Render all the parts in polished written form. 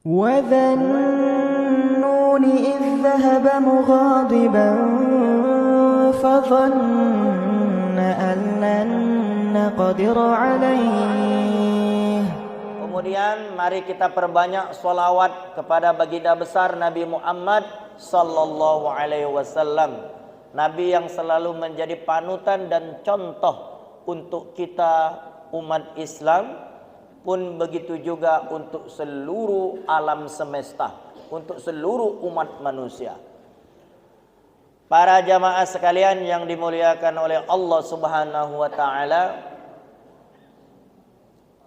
وذا النون إذ ذهب مغاضبا فظن أن لن نقدر عليه. Kemudian mari kita perbanyak sholawat kepada baginda besar Nabi Muhammad sallallahu alaihi wasallam. Nabi yang selalu menjadi panutan dan contoh untuk kita umat Islam, pun begitu juga untuk seluruh alam semesta, untuk seluruh umat manusia. Para jamaah sekalian yang dimuliakan oleh Allah Subhanahu wa taala,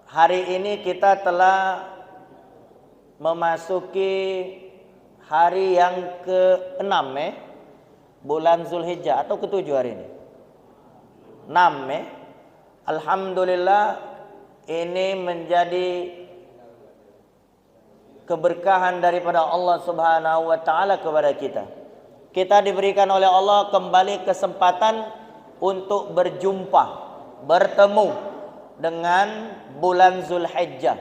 hari ini kita telah memasuki hari yang ke-6 bulan Zulhijjah, atau ke-7 hari ini? 6 Alhamdulillah, ini menjadi keberkahan daripada Allah Subhanahu wa taala kepada kita. Kita diberikan oleh Allah kembali kesempatan untuk berjumpa, bertemu dengan bulan Zulhijjah.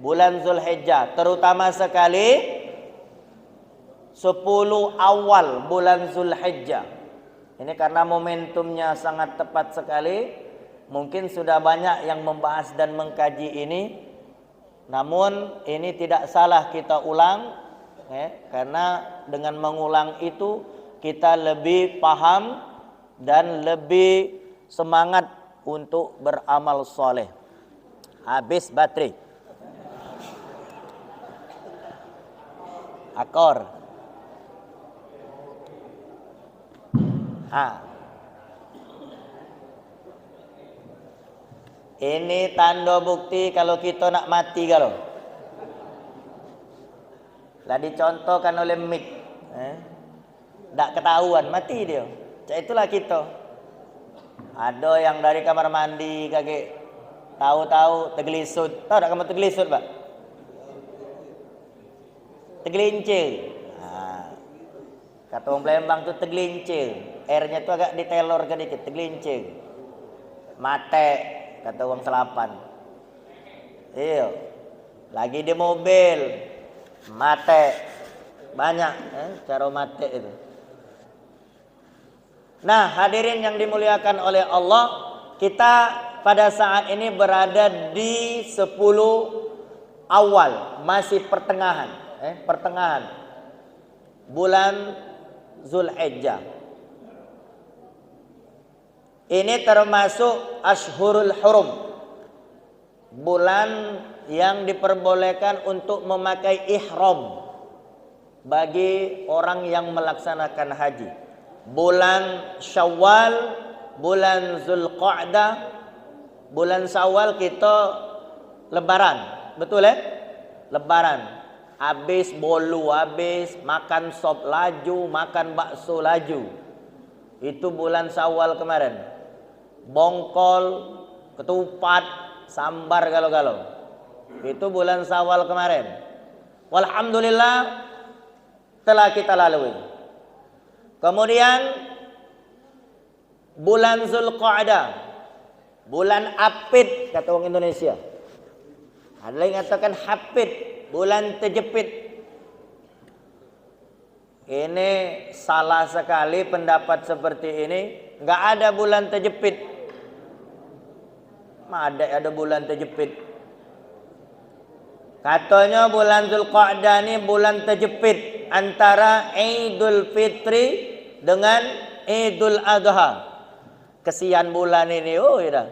Bulan Zulhijjah, terutama sekali 10 awal bulan Zulhijjah. Ini karena momentumnya sangat tepat sekali. Mungkin sudah banyak yang membahas dan mengkaji ini, namun ini tidak salah kita ulang, karena dengan mengulang itu kita lebih paham dan lebih semangat untuk beramal soleh. Habis baterai. Akor. Ini tanda bukti kalau kita nak mati kalau. Lah dicontohkan oleh mik. Tak ketahuan mati dia. Itulah kita. Ada yang dari kamar mandi kaki tahu-tahu tergelisut. Tahu tak kamu tergelisut, Pak? Tergelincir. Kata orang Palembang tu tergelincir. Airnya tu agak ditelorkan dikit, tergelincir. Mate, kata orang Selapan. Iya. Lagi di mobil, mate. Banyak cara mate itu. Nah, hadirin yang dimuliakan oleh Allah, kita pada saat ini berada di 10 awal, masih pertengahan, pertengahan bulan Zulhijjah. Ini termasuk Ashhurul Hurum, bulan yang diperbolehkan untuk memakai ihram bagi orang yang melaksanakan haji. Bulan Syawal, bulan Zulqa'dah, bulan Syawal kita lebaran, betul Lebaran. Habis bolu, habis makan sop laju, makan bakso laju. Itu bulan Syawal kemarin. Bongkol, ketupat, sambar galau-galau. Itu bulan Syawal kemarin. Walhamdulillah telah kita lalui. Kemudian bulan Zulqa'dah, bulan Apit kata orang Indonesia. Ada yang mengatakan Hapit, bulan terjepit. Ini salah sekali pendapat seperti ini. Enggak ada bulan terjepit. Ada bulan terjepit. Katanya bulan Zulqa'dah ini bulan terjepit antara Idul Fitri dengan Idul Adha. Kesian bulan ini, ya.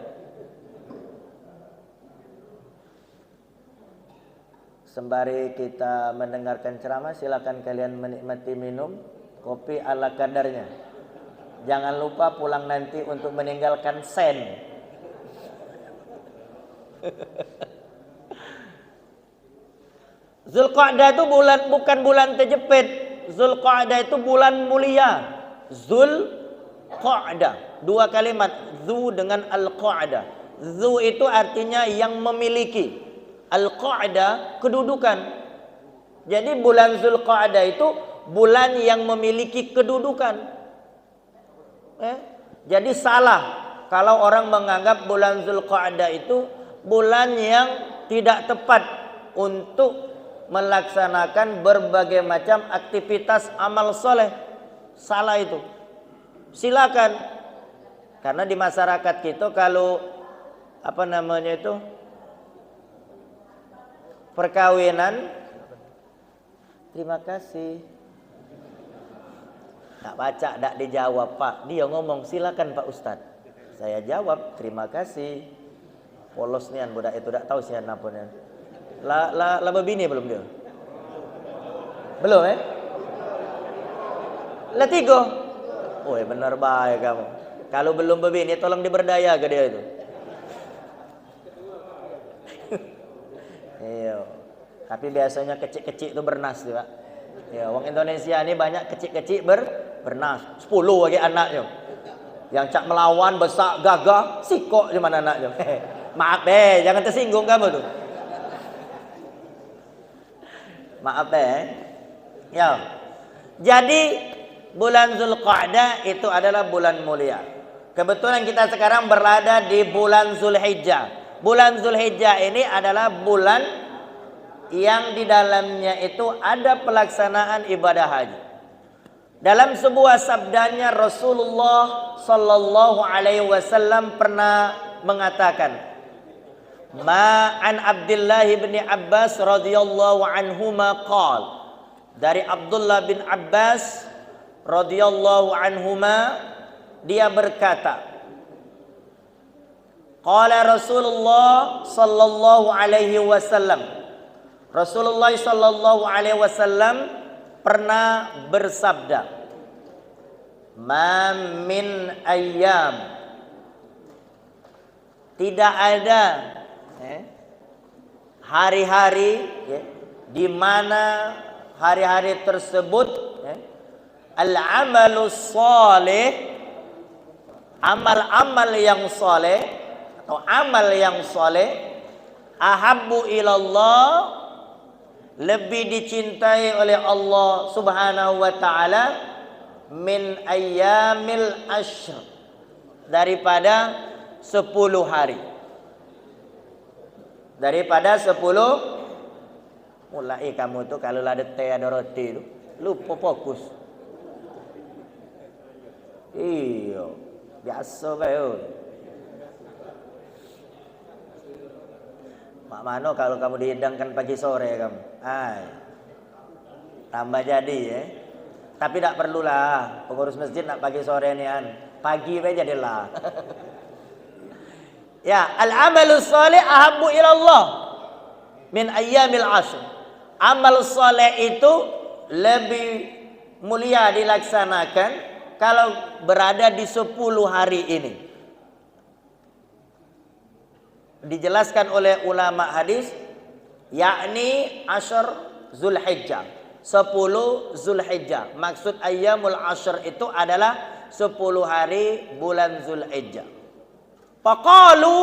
Sembari kita mendengarkan ceramah, silakan kalian menikmati minum kopi ala kadarnya. Jangan lupa pulang nanti untuk meninggalkan sen. Zulqa'dah itu bukan bulan terjepit. Zulqa'dah itu bulan mulia. Zulqa'dah. Dua kalimat, zu dengan al-qa'dah. Zu itu artinya yang memiliki. Al-Qa'dah kedudukan. Jadi bulan Zulqa'dah itu bulan yang memiliki kedudukan. Jadi salah kalau orang menganggap bulan Zulqa'dah itu bulan yang tidak tepat untuk melaksanakan berbagai macam aktivitas amal soleh. Salah itu. Silakan. Karena di masyarakat kita kalau perkawinan, terima kasih. Tak baca, tak dijawab Pak. Dia ngomong silakan Pak Ustadz. Saya jawab terima kasih. Polos nian budak itu, tak tahu siapa nian. La bini belum dia? Belum La 3. Oh benar baik kamu. Kalau belum bini tolong diberdaya ke dia itu. Iya. Tapi biasanya kecil-kecil itu bernas tuh, Pak. Ya, orang Indonesia ini banyak kecil-kecil bernas. 10 lagi anaknya. Yang cak melawan, besar, gagah, sikok di mana anaknya. Maaf jangan tersinggung kamu tuh. Maaf Ya. Jadi bulan Zulqa'dah itu adalah bulan mulia. Kebetulan kita sekarang berada di bulan Zulhijjah. Bulan Zulhijjah ini adalah bulan yang di dalamnya itu ada pelaksanaan ibadah haji. Dalam sebuah sabdanya Rasulullah sallallahu alaihi wasallam pernah mengatakan, "Ma'an Abdullah bin Abbas radhiyallahu anhuma qal." Dari Abdullah bin Abbas radhiyallahu anhuma dia berkata, qala Rasulullah sallallahu alaihi wasallam. Rasulullah sallallahu alaihi wasallam pernah bersabda, "Ma min ayyam." Tidak ada hari-hari di mana hari-hari tersebut al-amalus salih, amal-amal yang saleh atau amal yang saleh, ahabbu ilallah, lebih dicintai oleh Allah Subhanahu wa taala, min ayyamil ashr, daripada 10 hari. Daripada 10. Mulai kamu tuh kalau ada teh ada roti tuh lupa fokus. Iya, biasa bae. Mak mano kalau kamu dihidangkan pagi sore kamu. Tambah jadi Tapi tak perlulah pengurus masjid nak pagi sore nian. Pagi bae jadilah. Ya, al-amalus salih ahabbu ilallah min ayyamil ashr. Amal saleh itu lebih mulia dilaksanakan kalau berada di 10 hari ini. Dijelaskan oleh ulama hadis, yakni asyr Zulhijjah, 10 Zulhijjah. Maksud ayyamul ashr itu adalah 10 hari bulan Zulhijjah. Faqalu,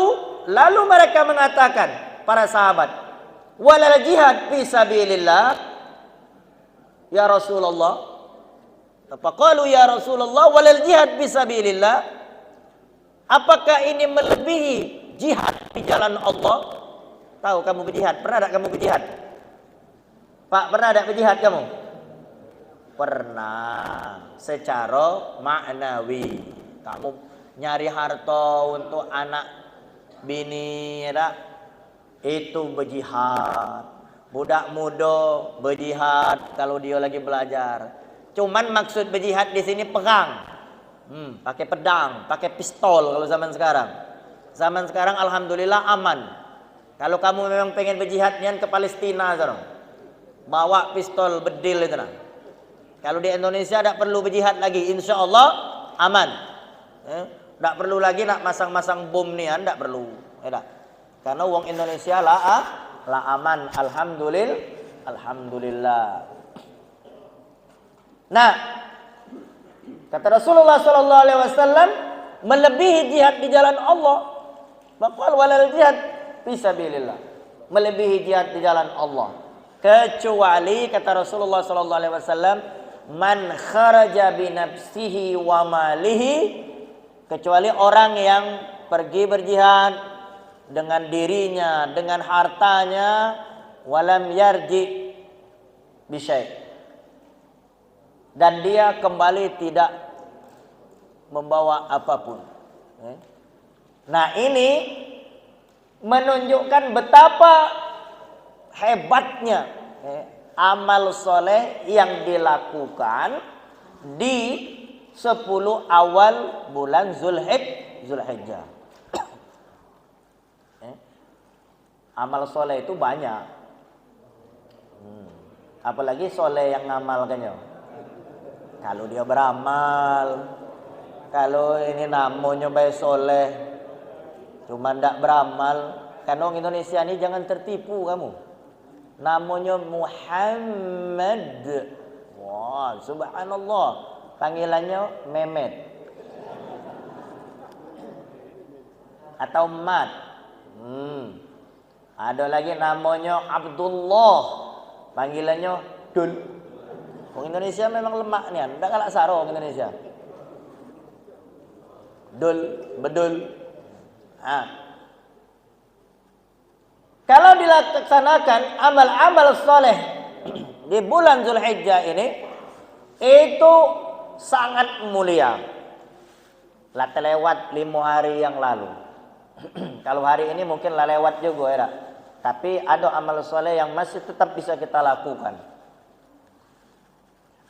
lalu mereka mengatakan, para sahabat, walal jihad fi sabilillah ya Rasulullah. Faqalu ya Rasulullah walal jihad fi sabilillah. Apakah ini melebihi jihad di jalan Allah? Tahu kamu berjihad? Pernah tak kamu berjihad? Pak, pernah tak berjihad kamu? Pernah. Secara maknawi. Kamu nyari harta untuk anak bini, tak? Itu berjihad. Budak muda berjihad kalau dia lagi belajar. Cuman maksud berjihad di sini perang. Pakai pedang, pakai pistol kalau zaman sekarang. Zaman sekarang alhamdulillah aman. Kalau kamu memang pengen berjihad nian ke Palestina sekarang, bawa pistol bedil itu nah. Kalau di Indonesia tak perlu berjihad lagi, insya Allah aman. Tak perlu lagi nak masang-masang bom nian, tak perlu. Karena uang Indonesia lah aman, alhamdulillah. Nah, kata Rasulullah sallallahu alaihi wasallam, melebihi jihad di jalan Allah. Maqal walal jihad fi sabilillah. Melebihi jihad di jalan Allah. Kecuali kata Rasulullah sallallahu alaihi wasallam, man kharaja bi nafsihi wa malihi, kecuali orang yang pergi berjihad dengan dirinya, dengan hartanya walam yarji bisyai, dan dia kembali tidak membawa apapun. Nah, ini menunjukkan betapa hebatnya amal soleh yang dilakukan di 10 awal bulan Zulhijjah. Amal soleh itu banyak. Apalagi soleh yang ngamalkannya. Kalau dia beramal, kalau ini namanya baik soleh, cuma ndak beramal. Karena orang Indonesia ini jangan tertipu kamu. Namanya Muhammad. Wah, subhanallah. Panggilannya Mehmet. Atau Mat. Ada lagi namanya Abdullah. Panggilannya Dul. Orang Indonesia memang lemak nih, ndak kalah saro orang Indonesia. Dul, bedul. Kalau dilaksanakan amal-amal soleh di bulan Zulhijjah ini, itu sangat mulia. Lah terlewat 5 hari yang lalu. Kalau hari ini mungkin lah lewat juga ya. Tapi ada amal soleh yang masih tetap bisa kita lakukan.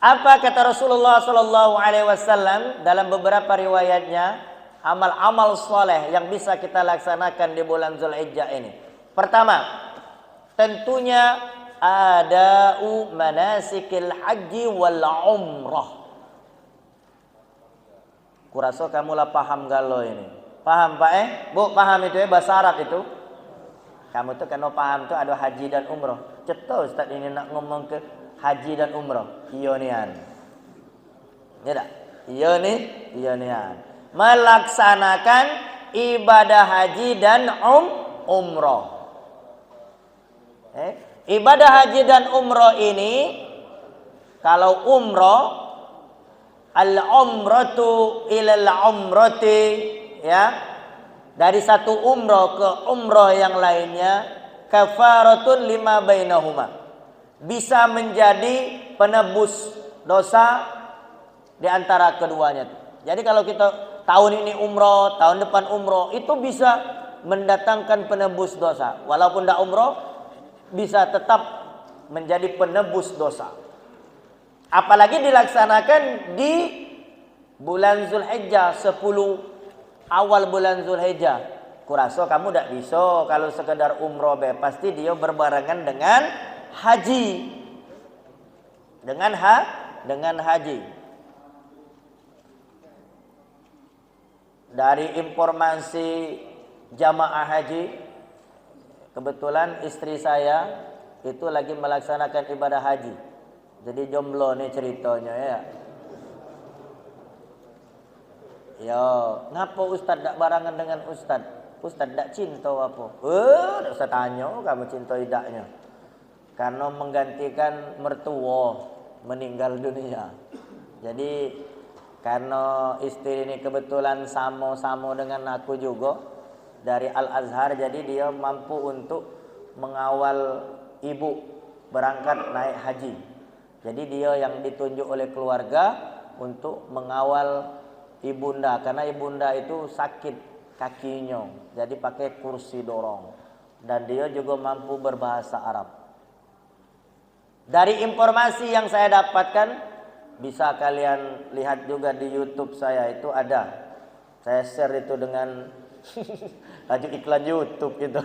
Apa kata Rasulullah sallallahu alaihi wasallam dalam beberapa riwayatnya, amal-amal soleh yang bisa kita laksanakan di bulan Zulhijjah ini? Pertama, tentunya ada'u manasikil haji wal umrah. Kurasa kamu lah paham galau ini. Paham Pak Bu, paham itu bahasa Arab itu? Kamu tuh kena paham tuh ada haji dan umrah. Cetul Ustaz ini nak ngomong ke haji dan umrah. Iya nian. Ya tak? Iya nian. Melaksanakan ibadah haji dan umrah. Ibadah haji dan umrah ini, kalau umrah, al-umratu ilal umrati, ya, dari satu umrah ke umrah yang lainnya, kafaratun lima bainahuma, bisa menjadi penebus dosa di antara keduanya. Jadi kalau kita tahun ini umrah, tahun depan umrah, itu bisa mendatangkan penebus dosa. Walaupun tidak umrah, bisa tetap menjadi penebus dosa. Apalagi dilaksanakan di bulan Zulhijjah, 10 awal bulan Zulhijjah. Kurasa kamu tidak bisa kalau sekedar umrah be, pasti dia berbarengan dengan haji. Dengan haji. Dari informasi jamaah haji, kebetulan istri saya itu lagi melaksanakan ibadah haji. Jadi jomblo nih ceritanya ya. Ya, ngapa Ustaz tak barangan dengan Ustaz? Ustaz tak cinta apa? Tak usah tanya kamu cinta tidaknya. Karena menggantikan mertua meninggal dunia. Jadi karena istri ini kebetulan sama-sama dengan aku juga dari Al-Azhar, jadi dia mampu untuk mengawal ibu berangkat naik haji. Jadi dia yang ditunjuk oleh keluarga untuk mengawal ibunda, karena ibunda itu sakit kakinya, jadi pakai kursi dorong, dan dia juga mampu berbahasa Arab. Dari informasi yang saya dapatkan, bisa kalian lihat juga di YouTube saya, itu ada, saya share itu dengan laju iklan YouTube gitu.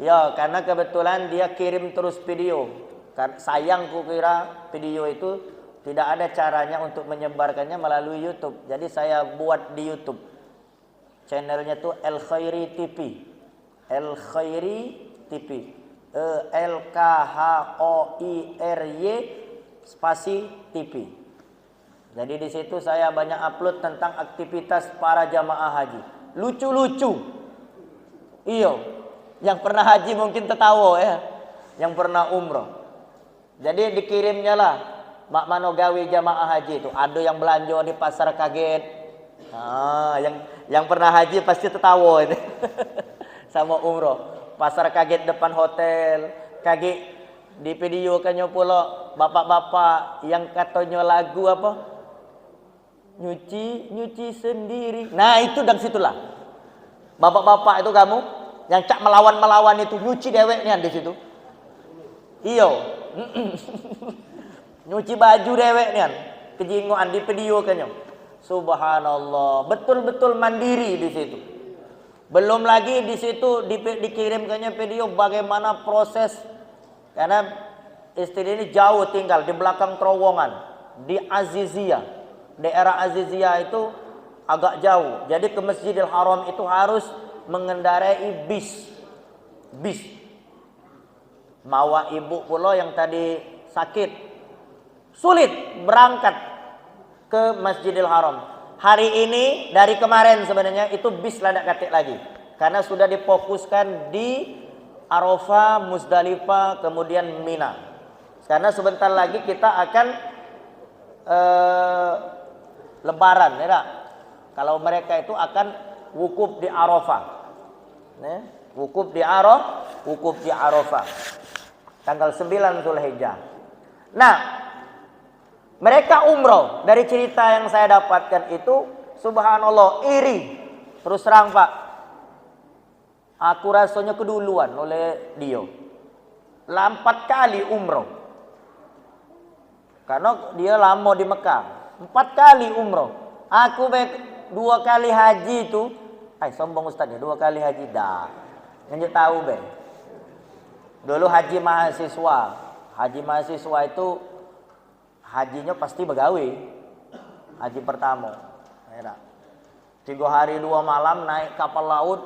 Ya, karena kebetulan dia kirim terus video. Sayang ku kira video itu tidak ada caranya untuk menyebarkannya melalui YouTube. Jadi saya buat di YouTube. Channelnya tuh El Khairi TV. El Khairi TV. LKHOIRY spasi TV. Jadi di situ saya banyak upload tentang aktivitas para jamaah haji. Lucu-lucu. Iyo. Yang pernah haji mungkin tertawa ya. Yang pernah umroh. Jadi dikirimnya lah mak manogawi jamaah haji itu. Ada yang belanja di pasar kaget. Yang pernah haji pasti tertawa ini. Sama umroh. Pasar kaget depan hotel, Kaki di video kanyo pula bapak-bapak yang katanya lagu apa? Nyuci sendiri. Nah, itu dan situlah. Bapak-bapak itu kamu yang cak melawan itu nyuci deweknya di situ. Iyo. Nyuci baju deweknya. Kejingoan di video kanyo. Subhanallah, betul-betul mandiri di situ. Belum lagi di situ dikirimkannya video bagaimana proses, karena istri ini jauh tinggal di belakang terowongan di Aziziyah. Daerah Aziziyah itu agak jauh. Jadi ke Masjidil Haram itu harus mengendarai bis. Mawa ibu pula yang tadi sakit. Sulit berangkat ke Masjidil Haram. Hari ini dari kemarin sebenarnya itu bis ladak katik lagi. Karena sudah difokuskan di Arafah, Muzdalifah, kemudian Mina. Karena sebentar lagi kita akan Lebaran, ya tak? Kalau mereka itu akan wukuf di Arafah. Wukuf di Arafah. Tanggal 9 Zulhijjah. Nah, mereka umroh. Dari cerita yang saya dapatkan itu, subhanallah, iri. Terus terang Pak, aku rasanya keduluan oleh dia. 4 kali umroh. Karena dia lama di Mekah. 4 kali umroh. Aku 2 kali haji itu. Sombong Ustaz ya, 2 kali haji dah. Nggak tahu be. Dulu haji mahasiswa. Haji mahasiswa itu hajinya pasti begawe. Haji pertama. 3 hari 2 malam naik kapal laut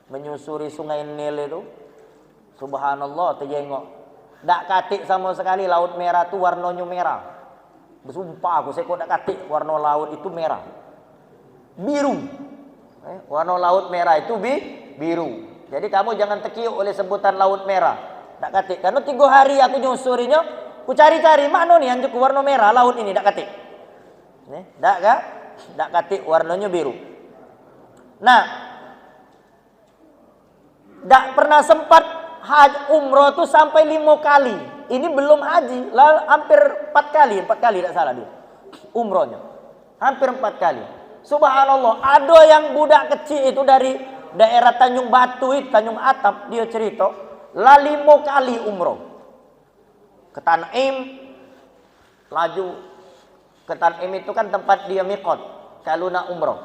menyusuri sungai Nil itu. Subhanallah, terjengok. Ndak katik sama sekali laut merah itu warnanya merah. Bersumpah aku, saya kok ndak katik warna laut itu merah. Biru. Warna laut merah itu biru. Jadi kamu jangan terkiuk oleh sebutan laut merah. Ndak katik. Karena 3 hari aku nyusurinya, ku cari-cari mana nih yang warna merah laut ini, ndak katik. Ndak katik warnanya biru. Nah, ndak pernah sempat haji umroh tuh sampai 5 kali. Ini belum haji, lalu hampir 4 kali tidak salah dia. Umrohnya. Hampir 4 kali. Subhanallah, ada yang budak kecil itu dari daerah Tanjung Batu, Tanjung Atap, dia cerita, lah 5 kali umroh. Ke Tanim, laju ke Tanim itu kan tempat dia miqat kalau nak umroh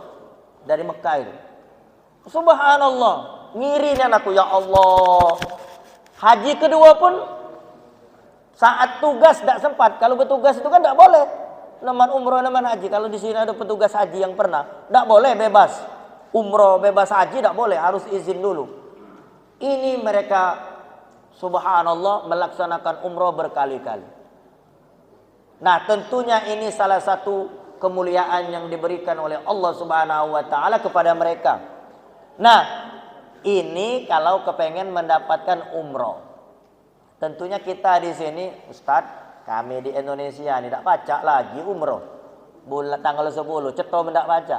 dari Mekah itu. Subhanallah, ngirinya aku, ya Allah. Haji kedua pun saat tugas tidak sempat. Kalau bertugas itu kan tidak boleh. Naman umroh, naman haji. Kalau di sini ada petugas haji yang pernah, tidak boleh bebas. Umroh bebas haji tidak boleh, harus izin dulu. Ini mereka subhanallah melaksanakan umroh berkali-kali. Nah, tentunya ini salah satu kemuliaan yang diberikan oleh Allah Subhanahu wa taala kepada mereka. Nah, ini kalau kepengen mendapatkan umroh. Tentunya kita di sini, Ustadz, kami di Indonesia ini tidak baca lagi umroh. Bulan tanggal 10, ceto tidak baca.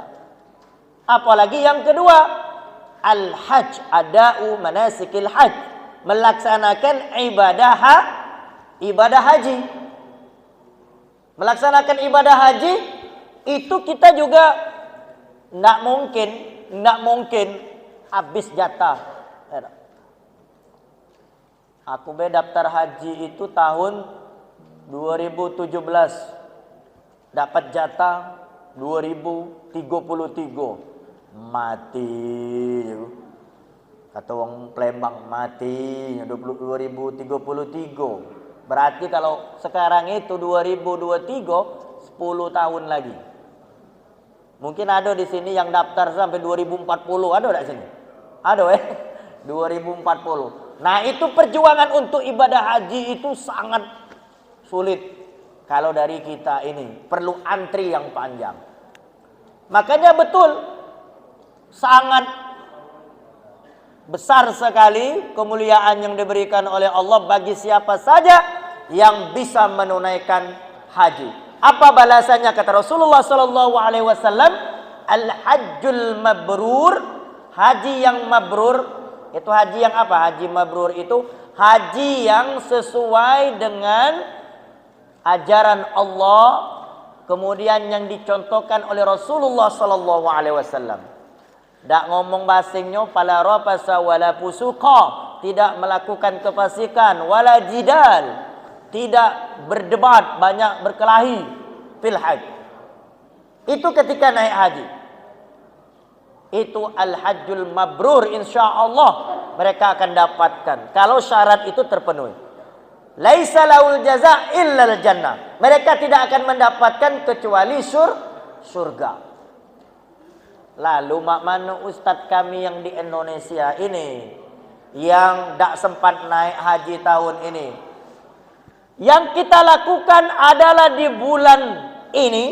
Apalagi yang kedua, al-hajj, ada'u manasikil hajj. Melaksanakan ibadah haji. Melaksanakan ibadah haji, itu kita juga tidak mungkin habis jatah. Aku daftar haji itu tahun 2017. Dapat jatah 2033. Mati. Kata orang Palembang, mati 2033. Berarti kalau sekarang itu 2023, 10 tahun lagi. Mungkin ada di sini yang daftar sampai 2040, ada enggak sini? Ada 2040. Nah, itu perjuangan untuk ibadah haji itu sangat sulit. Kalau dari kita ini perlu antri yang panjang. Makanya betul sangat besar sekali kemuliaan yang diberikan oleh Allah bagi siapa saja yang bisa menunaikan haji. Apa balasannya kata Rasulullah sallallahu alaihi wasallam? Al-hajjul mabrur, haji yang mabrur. Itu haji yang apa? Haji mabrur itu haji yang sesuai dengan ajaran Allah, kemudian yang dicontohkan oleh Rasulullah sallallahu alaihi wasallam. Tak ngomong basingnya pala rafasa wala fusuqa, tidak melakukan kefasikan, wala jidal, tidak berdebat, banyak berkelahi fil hajj. Itu ketika naik haji. Itu al-hajjul mabrur, insyaallah mereka akan dapatkan kalau syarat itu terpenuhi. Laisa laul jaza illa al-jannah. Mereka tidak akan mendapatkan kecuali surga. Lalu mak mana ustaz kami yang di Indonesia ini yang tak sempat naik haji tahun ini? Yang kita lakukan adalah di bulan ini,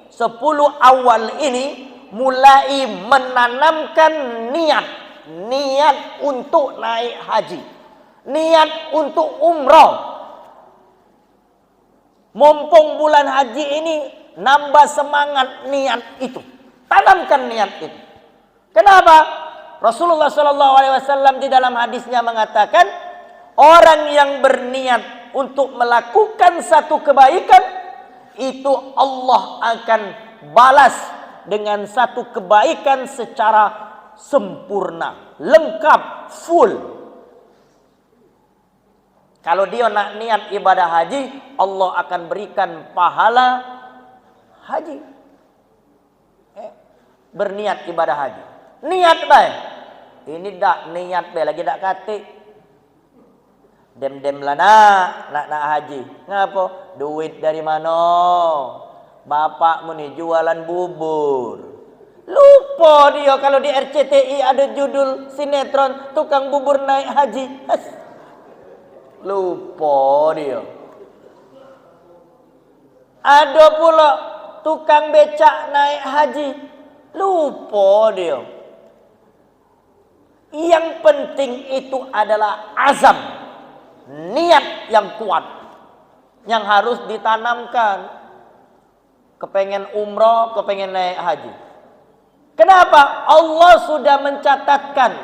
10 awal ini, mulai menanamkan niat untuk naik haji, niat untuk umrah. Mumpung bulan haji ini, nambah semangat niat itu, tanamkan niat itu. Kenapa? Rasulullah SAW di dalam hadisnya mengatakan, orang yang berniat untuk melakukan satu kebaikan, itu Allah akan balas dengan satu kebaikan secara sempurna, lengkap, full. Kalau dia nak niat ibadah haji, Allah akan berikan pahala haji. Berniat ibadah haji, niat baik. Ini dak niat baik lagi, dak katik. Dem lah nak haji. Ngapa? Duit dari mana? Bapakmu nih jualan bubur. Lupa dia kalau di RCTI ada judul sinetron tukang bubur naik haji. Lupa dia. Ada pula tukang becak naik haji. Lupa dia. Yang penting itu adalah azam, niat yang kuat yang harus ditanamkan. Kepengen umroh, kepengen naik haji. Kenapa? Allah sudah mencatatkan,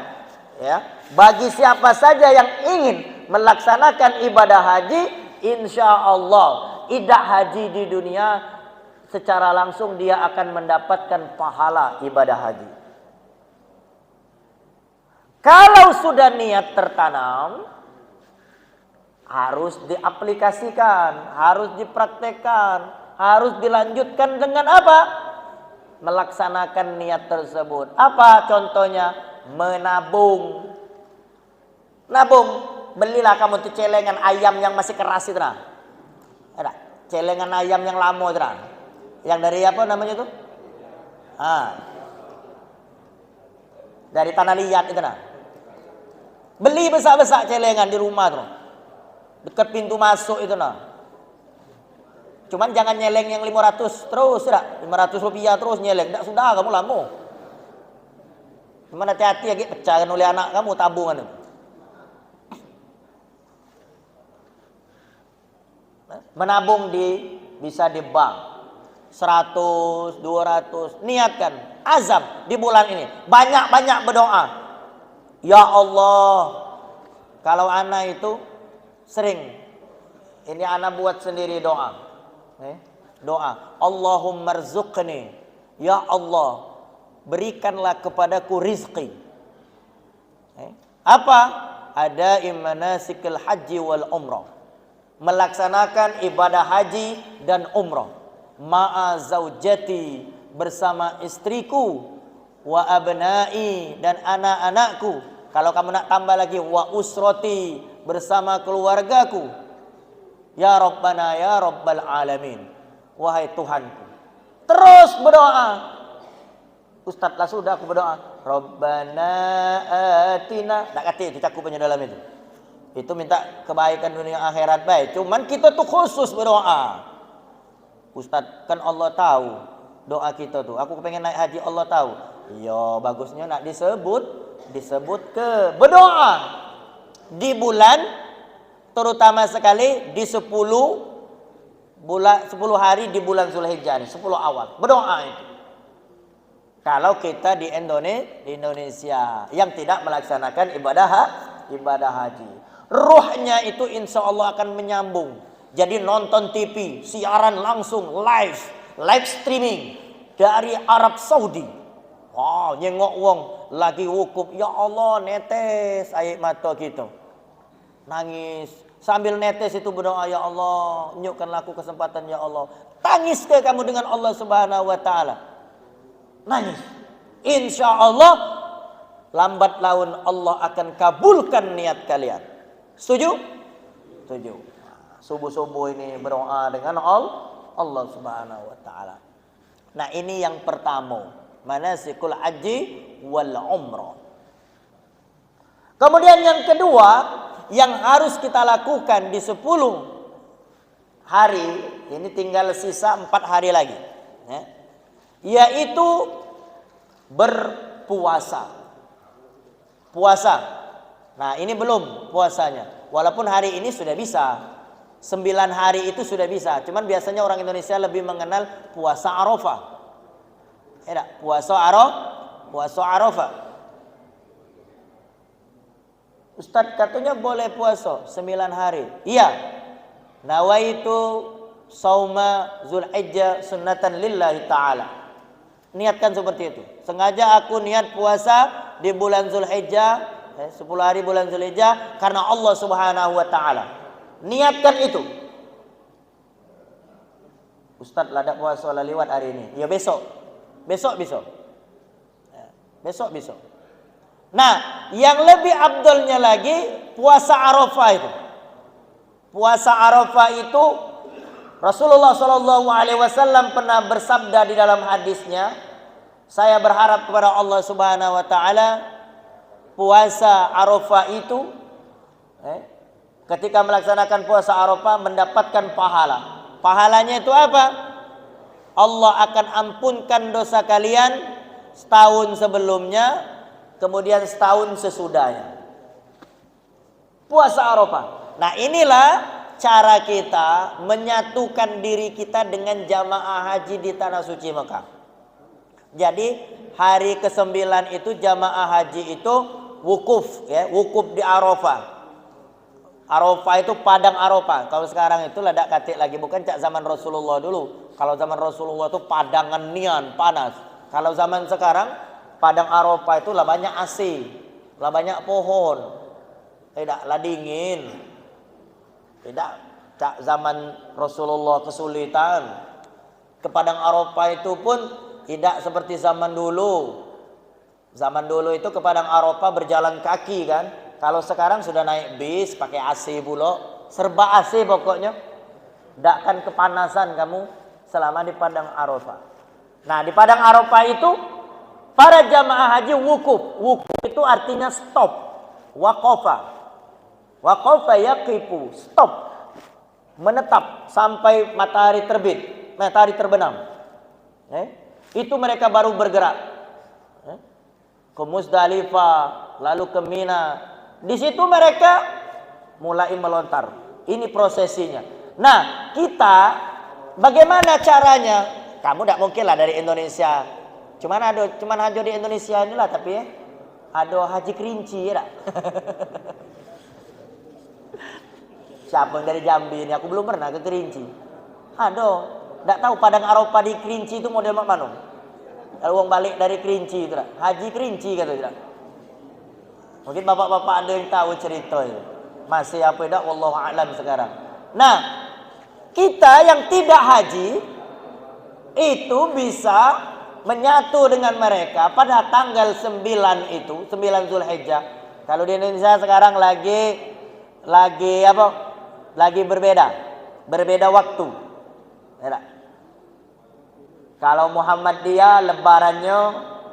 ya, bagi siapa saja yang ingin melaksanakan ibadah haji, insya Allah ibadah haji di dunia secara langsung dia akan mendapatkan pahala ibadah haji. Kalau sudah niat tertanam, harus diaplikasikan, harus dipraktekkan, harus dilanjutkan dengan apa? Melaksanakan niat tersebut. Apa contohnya? Menabung. Nabung. Belilah kamu tuh celengan ayam yang masih keras itu nah. Ada celengan ayam yang lama itu nah. Yang dari apa namanya itu? Dari tanah liat itu nah. Beli besar-besar celengan di rumah tuh. Dekat pintu masuk itu nah. Cuman jangan nyeleng yang 500 terus, tidak? 500 rupiah terus nyeleng. Tidak, sudah kamu lama. Cuman hati-hati lagi pecahkan oleh anak kamu tabungan. Menabung bisa di bank. 100, 200. Niatkan, azam di bulan ini. Banyak-banyak berdoa. Ya Allah, kalau anak itu sering. Ini anak buat sendiri doa. Doa, Allahumma rzuqni, ya Allah berikanlah kepadaku rizki. Apa? Ada manasikil haji wal umrah, melaksanakan ibadah haji dan umrah ma'a zaujati, bersama istriku, wa abnai, dan anak-anakku. Kalau kamu nak tambah lagi, wa usrati, bersama keluargaku. Ya Rabbana ya Rabbal Alamin, wahai Tuhanku. Terus berdoa. Ustaz lah sudah aku berdoa, Rabbana atina. Tak kata dicakupannya dalam itu. Itu minta kebaikan dunia akhirat baik. Cuman kita tuh khusus berdoa. Ustaz kan Allah tahu doa kita tuh. Aku pengen naik haji, Allah tahu. Ya bagusnya nak disebut ke berdoa di bulan, terutama sekali di 10 hari di bulan Zulhijjah, 10 awal. Berdoa itu. Kalau kita di Indonesia yang tidak melaksanakan ibadah haji. Ruhnya itu insya Allah akan menyambung. Jadi nonton TV, siaran langsung, live streaming dari Arab Saudi. Wah, nyengok wong lagi wukuf, ya Allah, netes air mata gitu. Nangis. Sambil netes itu berdoa, ya Allah, nyukkanlah aku kesempatan, ya Allah. Tangis ke kamu dengan Allah Subhanahu wa taala. Nangis. Insya Allah lambat laun Allah akan kabulkan niat kalian. Setuju? Setuju. Subuh-subuh ini berdoa dengan Allah Subhanahu wa taala. Nah, ini yang pertama, manasikul haji wal umrah. Kemudian yang kedua yang harus kita lakukan di 10 hari, ini tinggal sisa 4 hari lagi, ya, yaitu berpuasa. Puasa. Nah, ini belum puasanya. Walaupun hari ini sudah bisa. 9 hari itu sudah bisa. Cuman biasanya orang Indonesia lebih mengenal puasa Arafah. Puasa Arafah. Ustadz katanya boleh puasa 9 hari. Iya. Nawaitu sauma Zulhijjah sunnatan lillahi ta'ala. Niatkan seperti itu. Sengaja aku niat puasa di bulan Zulhijjah, 10 hari bulan Zulhijjah karena Allah Subhanahu wa taala. Niatkan itu. Ustadz ladak puasa lewat hari ini. Ya besok. Besok. Nah, yang lebih abdolnya lagi puasa Arafah itu. Puasa Arafah itu Rasulullah Shallallahu Alaihi Wasallam pernah bersabda di dalam hadisnya, saya berharap kepada Allah Subhanahu Wa Taala puasa Arafah itu, ketika melaksanakan puasa Arafah mendapatkan pahala. Pahalanya itu apa? Allah akan ampunkan dosa kalian setahun sebelumnya, kemudian setahun sesudahnya. Puasa Arafah. Nah, inilah cara kita menyatukan diri kita dengan jamaah haji di Tanah Suci Mekah. Jadi hari ke-9 itu jamaah haji itu wukuf, ya, wukuf di Arafah. Arafah itu padang Arafah. Kalau sekarang itu ladak katik lagi, bukan cak zaman Rasulullah dulu. Kalau zaman Rasulullah itu padangan nian panas. Kalau zaman sekarang padang Arafah itu lah banyak AC, lah banyak pohon, tidaklah dingin. Tidak, cak zaman Rasulullah kesulitan. Ke padang Arafah itu pun tidak seperti zaman dulu. Zaman dulu itu ke padang Arafah berjalan kaki kan. Kalau sekarang sudah naik bis, pakai AC pula, serba AC pokoknya. Tidak akan kepanasan kamu selama di padang Arafah. Nah, di padang Arafah itu para jamaah haji wukuf. Wukuf itu artinya stop. Waqafa. Waqafa yaqifu, stop. Menetap sampai matahari terbit, matahari terbenam. Itu mereka baru bergerak. Ke Muzdalifah, lalu ke Mina. Di situ mereka mulai melontar. Ini prosesinya. Nah, kita bagaimana caranya? Kamu tidak mungkin lah dari Indonesia. Cuman haji di Indonesia inilah, tapi ya, ada haji kerinci ya. Siapa yang dari Jambi ini? Aku belum pernah ke Kerinci. Aduh, tidak tahu padang Arafah di Kerinci itu model mana? Kalau uang balik dari Kerinci itu, haji Kerinci kata tidak. Mungkin bapak-bapak ada yang tahu cerita itu. Masih apa tidak? Wallahu a'lam sekarang. Nah, kita yang tidak haji itu bisa menyatu dengan mereka pada tanggal 9 itu, 9 Zulhijjah. Kalau di Indonesia sekarang lagi apa? Lagi berbeda waktu. Ya, kalau Muhammadiyah lebarannya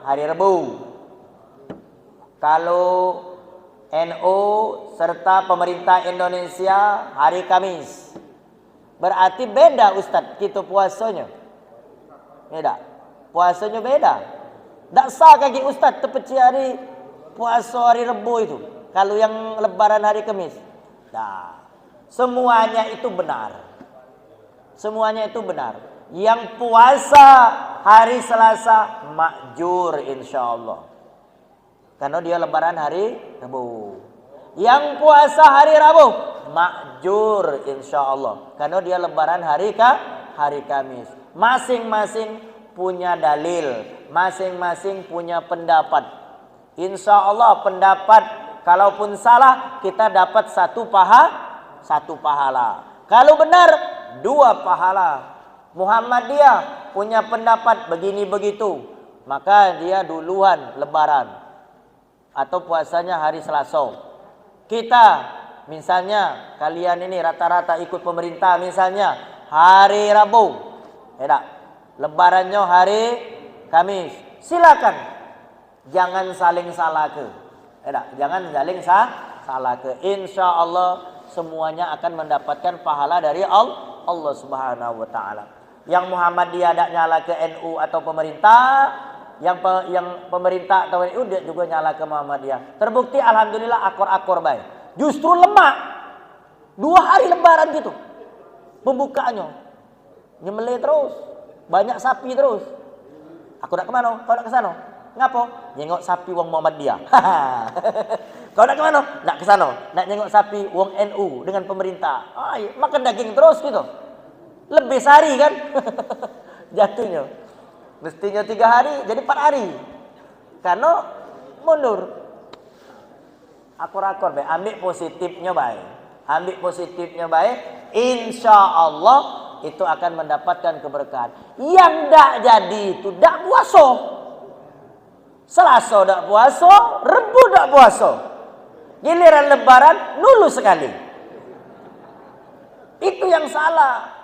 hari Rabu. Kalau NU serta pemerintah Indonesia hari Kamis. Berarti beda Ustadz kita puasanya. Beda. Puasanya beda. Tak sah kaki Ustadz tepeci hari puasa hari Rabu itu. Kalau yang lebaran hari Kamis. Nah, semuanya itu benar. Semuanya itu benar. Yang puasa hari Selasa makjur insya Allah. Karena dia lebaran hari Rabu. Yang puasa hari Rabu makjur insyaallah. Karena dia lebaran hari Kamis. Masing-masing punya dalil, masing-masing punya pendapat. Insyaallah pendapat kalaupun salah kita dapat satu pahala. Kalau benar 2 pahala. Muhammadiyah punya pendapat begini begitu, maka dia duluan lebaran atau puasanya hari Selasa. Kita misalnya kalian ini rata-rata ikut pemerintah misalnya hari Rabu, lebarannya hari Kamis. Silakan, jangan saling salahke, jangan saling salahke. Insya Allah semuanya akan mendapatkan pahala dari Allah Subhanahu Wa Taala. Yang Muhammadiyah tidak nyala ke NU atau pemerintah, yang pemerintah atau NU dia juga nyala ke Muhammadiyah. Terbukti alhamdulillah akor-akor baik. Justru lemak 2 hari lebaran gitu. Pembukaannya nyembelih terus, banyak sapi terus. Aku nak kemana? Kau nak ke sana? Ngapo? Nyengok sapi wong Muhammadiyah. Kau nak kemana? Nak ke sana. Nak nyengok sapi wong NU dengan pemerintah. Makan daging terus gitu. Lebih sehari kan? Jatuhnya. Mestinya 3 hari jadi 4 hari. Karena mundur. Akor-akor baik. Ambil positifnya baik. Ambil positifnya baik. Insya Allah itu akan mendapatkan keberkahan. Yang tak jadi itu tak puasa. Selasa tak puasa, Rebu tak puasa. Giliran lebaran nulu sekali. Itu yang salah.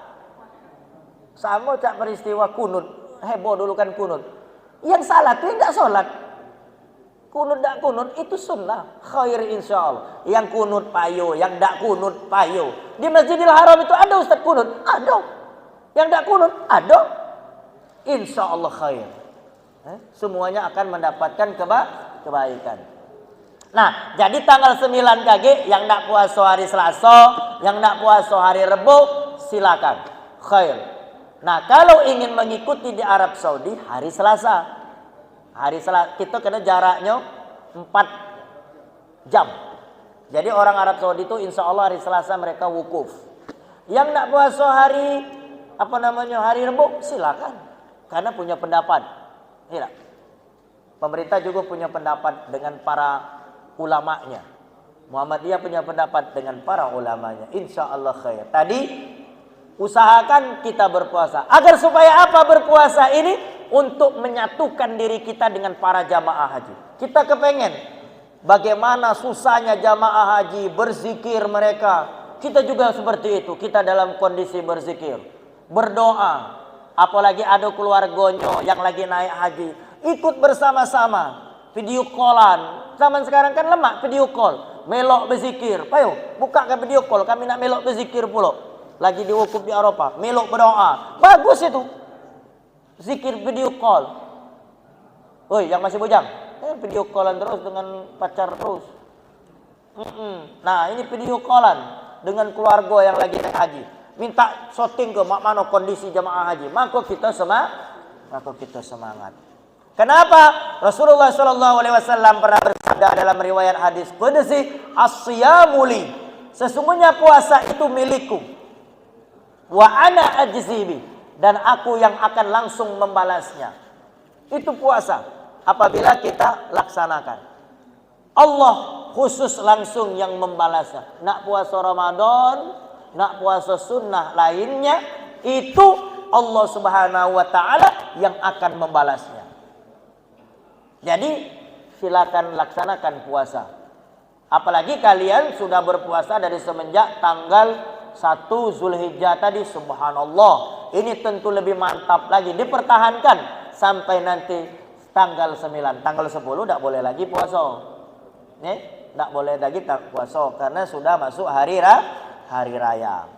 Sama tak peristiwa kunut. Heboh dulu kan kunut. Yang salah itu tidak sholat. Kunut tak kunut itu sunnah. Khair insya Allah. Yang kunut payo, yang tak kunut payo. Di Masjidil Haram itu ada ustaz kunut? Ada. Yang tak kunut? Ada. Insya Allah khair. Semuanya akan mendapatkan kebaikan. Nah, jadi tanggal 9 KG yang tak puasa hari Selasa, yang tak puasa hari Rebu, silakan. Khair. Nah, kalau ingin mengikuti di Arab Saudi hari Selasa. Hari Selasa kita kena jaraknya 4 jam. Jadi orang Arab Saudi itu insya Allah hari Selasa mereka wukuf. Yang tak puasa hari hari Rebu silakan. Karena punya pendapat. Tidak. Pemerintah juga punya pendapat dengan para ulamanya. Muhammadiyah punya pendapat dengan para ulamanya. Insya Allah khair. Tadi usahakan kita berpuasa. Agar supaya apa berpuasa ini? Untuk menyatukan diri kita dengan para jamaah haji. Kita kepengen bagaimana susahnya jamaah haji berzikir mereka. Kita juga seperti itu. Kita dalam kondisi berzikir, berdoa. Apalagi ada keluarganya yang lagi naik haji, ikut bersama-sama, video callan. Zaman sekarang kan lemak video call, melok berzikir. Payo, buka ke video call, kami nak melok berzikir pula. Lagi di wukuf di Eropa, melok berdoa. Bagus itu. Zikir video call. Woi, yang masih bujang, video callan terus dengan pacar terus. Nah, ini video callan dengan keluarga yang lagi naik haji. Minta shooting ke mana kondisi jamaah haji. Maka kita semangat. Kenapa? Rasulullah SAW pernah bersabda dalam riwayat hadis qudsi, as-siyamu li. Sesungguhnya puasa itu milikku. Wa ana ajzibi. Dan aku yang akan langsung membalasnya. Itu puasa. Apabila kita laksanakan. Allah khusus langsung yang membalasnya. Nak puasa Ramadan, nak puasa sunnah lainnya, itu Allah Subhanahu wa Ta'ala yang akan membalasnya. Jadi silakan laksanakan puasa. Apalagi kalian sudah berpuasa dari semenjak tanggal 1 Zulhijjah tadi, subhanallah. Ini tentu lebih mantap lagi. Dipertahankan sampai nanti tanggal 9. Tanggal 10 tidak boleh lagi puasa. Tidak boleh lagi puasa karena sudah masuk hari raya.